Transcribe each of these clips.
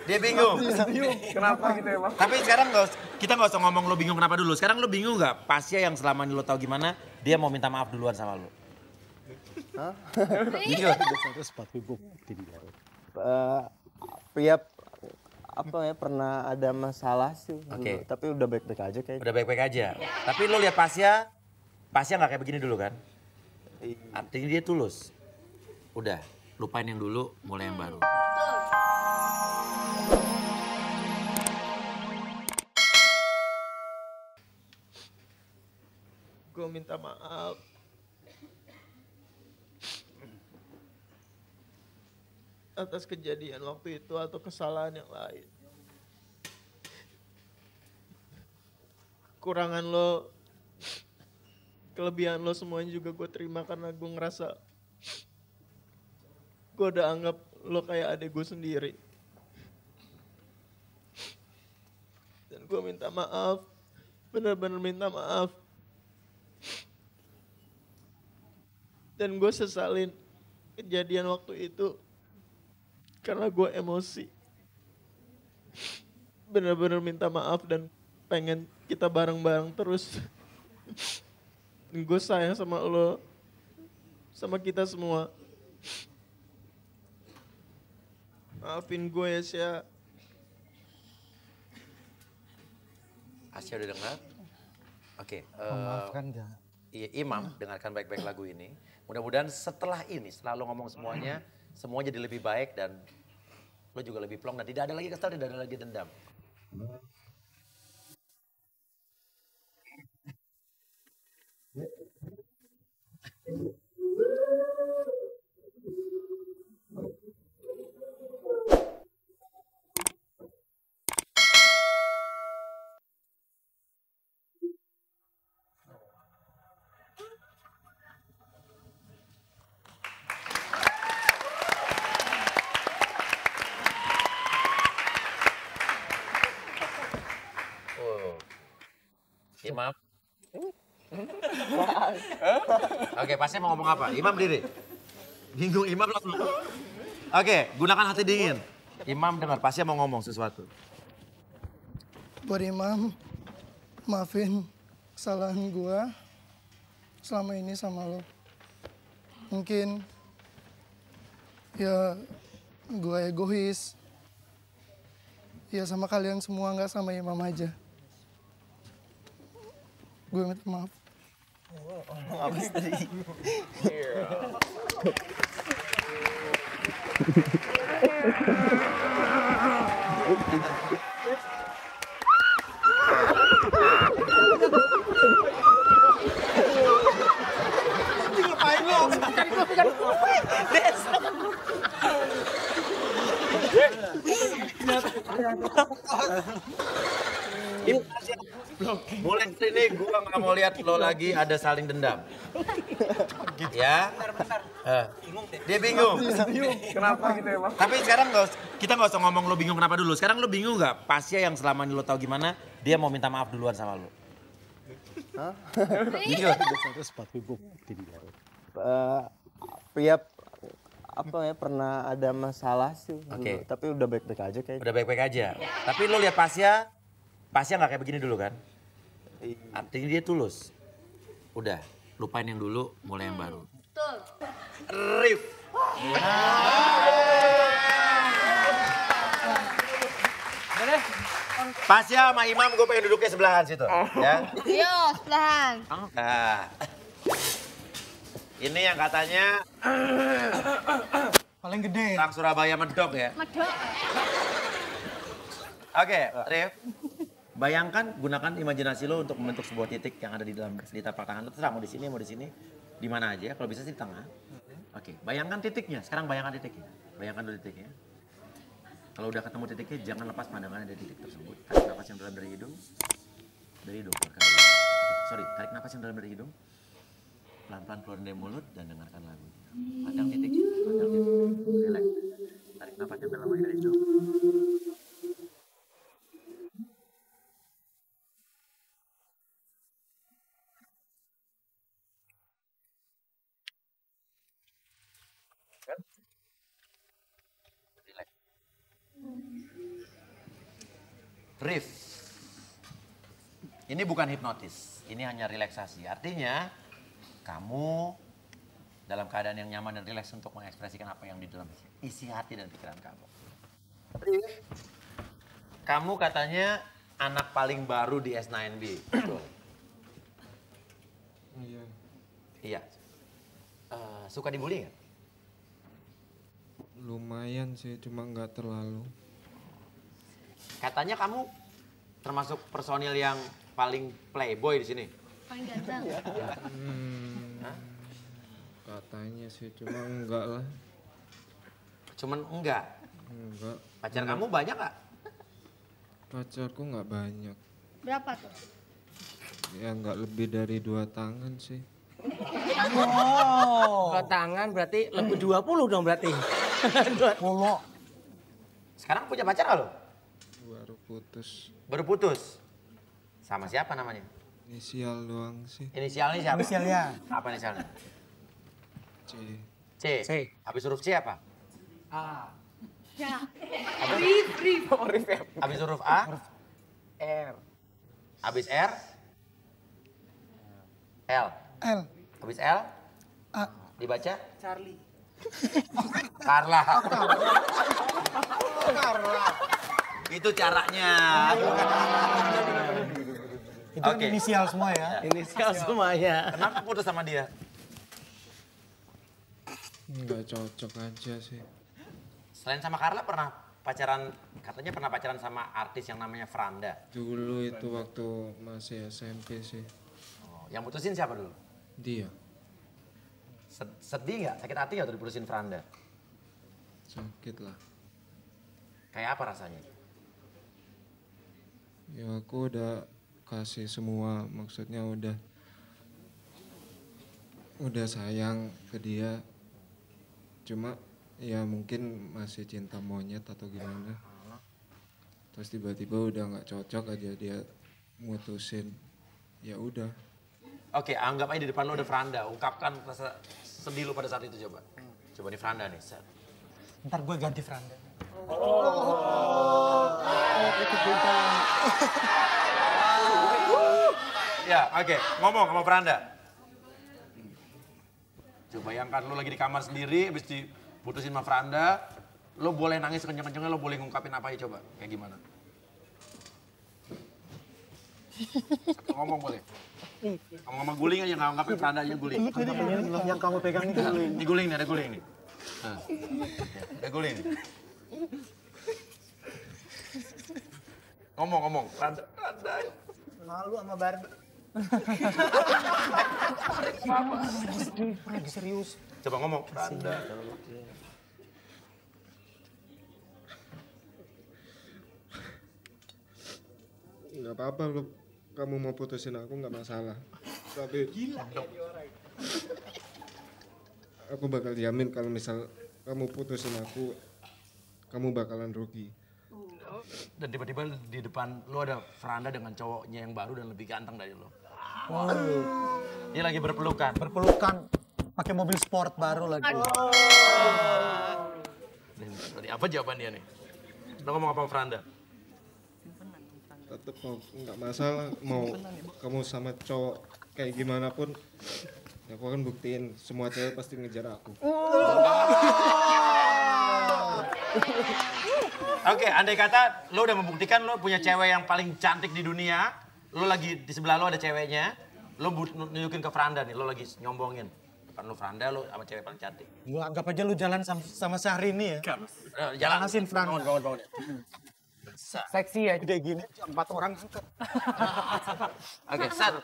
Dia bingung. Kenapa gitu ya, Bang? Tapi sekarang kita nggak usah ngomong lo bingung kenapa dulu. Sekarang lo bingung nggak? Pasya yang selama ini lo tahu gimana, dia mau minta maaf duluan sama lo. Hah? Jujur. Ya apa ya, pernah ada masalah sih dulu, Oke. tapi udah baik-baik aja kayaknya. Udah baik-baik aja. Tapi lo lihat Pasya nggak kayak begini dulu kan? Artinya dia tulus. Udah, lupain yang dulu, mulai yang baru. Gue minta maaf. Atas kejadian waktu itu atau kesalahan yang lain. Kurangan lo, kelebihan lo semuanya juga gue terima karena gue ngerasa gue udah anggap lo kayak adik gue sendiri. Dan gue minta maaf, bener-bener minta maaf. Dan gue sesalin kejadian waktu itu karena gue emosi. Bener-bener minta maaf dan pengen kita bareng-bareng terus. Gue sayang sama lo, sama kita semua. Maafin gue ya, Sya. Asya udah dengar? Oke. Memaafkan gak? Iya, Imam, dengarkan baik-baik lagu ini. Mudah-mudahan setelah ini, setelah lo ngomong semuanya, semua jadi lebih baik dan lo juga lebih plong dan tidak ada lagi kesal, tidak ada lagi dendam. Imam. Oke, pasti mau ngomong apa? Imam diri. Bingung Imam langsung. Oke, gunakan hati dingin. Imam dengar, pasti mau ngomong sesuatu. Buat Imam, maafin kesalahan gua selama ini sama lo. Mungkin ya gua egois. Ya sama kalian semua, nggak sama Imam aja. Gue minta maaf. Habis tadi. Ngapain lo? Bukan gue. Des. Mulai sini gua nggak mau lihat lo lagi ada saling dendam. Ya. Bentar. Dia bingung. Kenapa gitu ya, Bang? Tapi sekarang kita nggak usah ngomong lo bingung kenapa dulu. Sekarang lo bingung nggak? Pasya yang selama ini lo tahu gimana, dia mau minta maaf duluan sama lo. Hah? Jujur. Ya apa ya, pernah ada masalah sih dulu, Oke. tapi udah baik-baik aja kayaknya. Udah baik-baik aja. Tapi lo lihat Pasya nggak kayak begini dulu kan? Artinya dia tulus. Udah, lupain yang dulu, mulai yang baru. Betul. Rif. Pasya sama Imam gue pengen duduknya sebelahan situ. Ya. Yo, sebelahan. Nah. Ini yang katanya Paling gede. orang Surabaya medok ya. Medok. Oke, Rif. Bayangkan, gunakan imajinasi lo untuk membentuk sebuah titik yang ada di tapak tangan lo. Terserah mau di sini, di mana aja. Kalau bisa sih di tengah. Oke, bayangkan titiknya. Sekarang bayangkan titiknya. Bayangkan dulu titiknya. Kalau udah ketemu titiknya, jangan lepas pandangannya dari titik tersebut. Tarik napas yang dalam dari hidung. Dari hidung keluarkan dari hidung. Oke, sorry, tarik napas yang dalam dari hidung. Pelan-pelan keluar dari mulut dan dengarkan lagu. Pandang titiknya, pandang titik. Relax. Tarik napas yang dalam lagi dari hidung. Relax. Brief. Ini bukan hipnotis, ini hanya relaksasi. Artinya kamu dalam keadaan yang nyaman dan rileks untuk mengekspresikan apa yang di dalam isi hati dan pikiran kamu. Kamu katanya anak paling baru di S9B, betul? Iya. Iya. Suka dibully nggak? Lumayan sih, cuma nggak terlalu. Katanya kamu termasuk personil yang paling playboy di sini. Paling ganteng. Katanya sih, cuma enggak lah. Cuman enggak. Enggak. Pacar kamu banyak nggak? Pacarku nggak banyak. Berapa tuh? Ya nggak lebih dari 2 tangan sih. Dua tangan berarti lebih 20 dong berarti. 20. Sekarang punya pacar nggak lo? Baru putus. Baru putus. Sama siapa namanya? Inisial doang sih. Inisialnya siapa? Inisialnya. Apa inisialnya? C. C. C. Habis huruf C apa? Ya. Habis huruf A? R. Habis R? L. L. Habis L? A. Dibaca? Charlie. Carla. Itu caranya. Itu Oke. inisial semua ya? Inisial semuanya. Kenapa putus sama dia? Nggak cocok aja sih. Selain sama Carla pernah pacaran, katanya pernah pacaran sama artis yang namanya Franda. Dulu itu waktu masih SMP sih. Oh, yang putusin siapa dulu? Dia. Sedih nggak? Sakit hati nggak tuh diputusin Franda? Sakit lah. Kayak apa rasanya? Ya aku udah kasih semua, maksudnya udah sayang ke dia. Cuma ya mungkin masih cinta monyet atau gimana. Terus tiba-tiba udah nggak cocok aja dia mutusin. Ya udah. Oke, anggap aja di depan lo ada Franda. Ungkapkan rasa sedih lo pada saat itu coba. Coba nih Franda nih. Set. Ntar gue ganti Franda. Ya, oke. Ngomong sama Franda. Coba bayangkan lo lagi di kamar sendiri, habis diputusin sama Franda. Lo boleh nangis kenceng-kencengnya, lo boleh ngungkapin apa aja coba. Kayak gimana? Satu ngomong boleh. Ngomong sama guling aja, nggak ngungkapin Franda aja guling. Yang kamu pegang itu. Ini guling nih, ada guling nih. Nah. Ada guling nih. Ngomong. Franda. Malu sama Barbie. Lagi serius. Coba ngomong, Franda. Nggak apa-apa lu, kamu mau putusin aku nggak masalah. Tapi aku bakal jamin kalau misal kamu putusin aku, kamu bakalan rugi. Dan tiba-tiba di depan lo ada Franda dengan cowoknya yang baru dan lebih ganteng dari lo. Dia lagi berpelukan. Berpelukan. Pakai mobil sport baru lagi. Dan tadi apa jawaban dia nih? Lo ngomong apa sama Franda? Tetep mau nggak masalah, mau kamu sama cowok kayak gimana pun, ya aku akan buktiin semua cewek pasti ngejar aku. Oke, andai kata lo udah membuktikan lo punya cewek yang paling cantik di dunia, lo lagi di sebelah lo ada ceweknya, lo nunjukin ke Franda nih, lo lagi nyombongin. Depan lo Franda, lo sama cewek paling cantik. Lu anggap aja lu jalan sama Syahrini ya. Jalan. Panasin Franda. Bangun. Seksi ya gede gini, 4 orang angkat. Oke, set.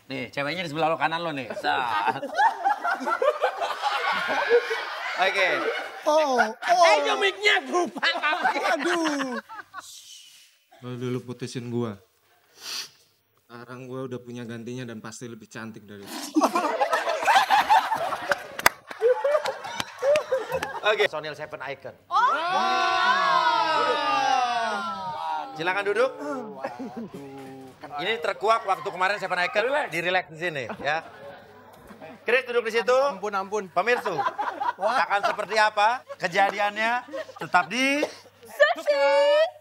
Nih, ceweknya di sebelah lo kanan lo nih. Set. Oke. Mic-nya lupa. Aduh. Lo dulu putusin gua. Sekarang gua udah punya gantinya dan pasti lebih cantik dari itu. Oke, Sonil Seven Icon. Silakan duduk. Ini terkuak waktu kemarin Seven Icon di relax di sini ya. Chris duduk di situ. Ampun. Pemirsa, akan seperti apa kejadiannya? Tetap di Seksi.